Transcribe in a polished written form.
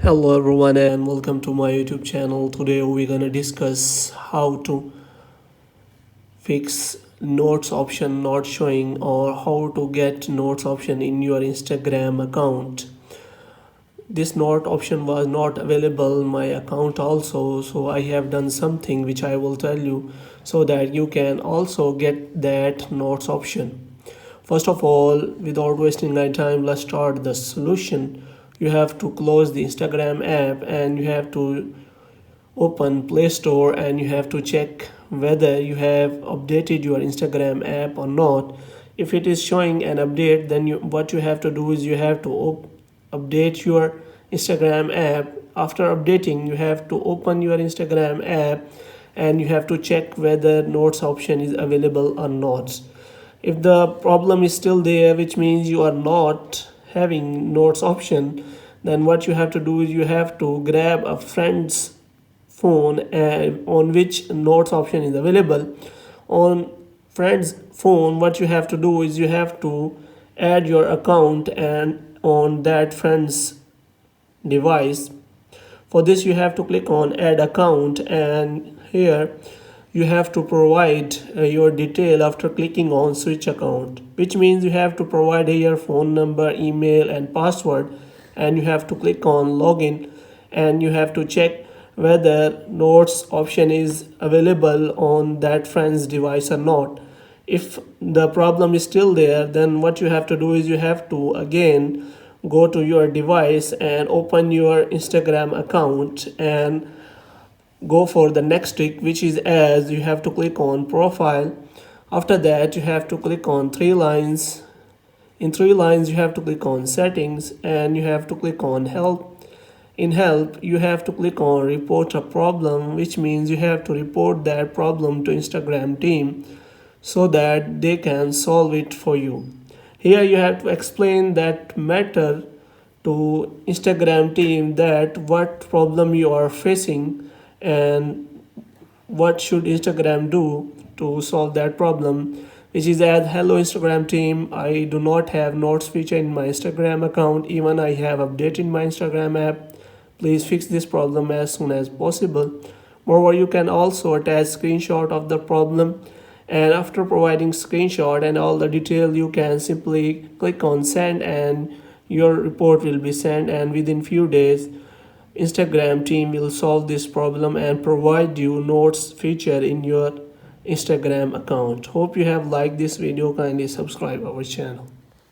Hello everyone and welcome to my YouTube channel. Today we're gonna discuss how to fix notes option not showing or how to get notes option in your Instagram account. This note option was not available in my account also, so I have done something which I will tell you so that you can also get that notes option. First of all, without wasting my time, let's start the solution. You have to close the Instagram app and you have to open Play Store and you have to check whether you have updated your Instagram app or not. If it is showing an update, then what you have to do is you have to update your Instagram app. After updating, you have to open your Instagram app and you have to check whether notes option is available or not. If the problem is still there, which means you are not having notes option, then what you have to do is you have to grab a friend's phone on which notes option is available. On friend's phone, what you have to do is you have to add your account and on that friend's device. For this you have to click on add account and here you have to provide your detail after clicking on switch account, which means you have to provide your phone number, email and password, and you have to click on login and you have to check whether notes option is available on that friend's device or not. If the problem is still there, then what you have to do is you have to again go to your device and open your Instagram account and go for the next trick, which is as you have to click on profile. After that you have to click on three lines. In three lines you have to click on settings and you have to click on help. In help you have to click on report a problem, which means you have to report that problem to Instagram team so that they can solve it for you. Here you have to explain that matter to Instagram team, that what problem you are facing and what should Instagram do to solve that problem, which is as hello Instagram team, I do not have notes feature in my Instagram account, even I have updated my Instagram app. Please fix this problem as soon as possible. Moreover, you can also attach screenshot of the problem, and after providing screenshot and all the detail you can simply click on send and your report will be sent, and within few days Instagram team will solve this problem and provide you notes feature in your Instagram account. Hope you have liked this video. Kindly subscribe our channel.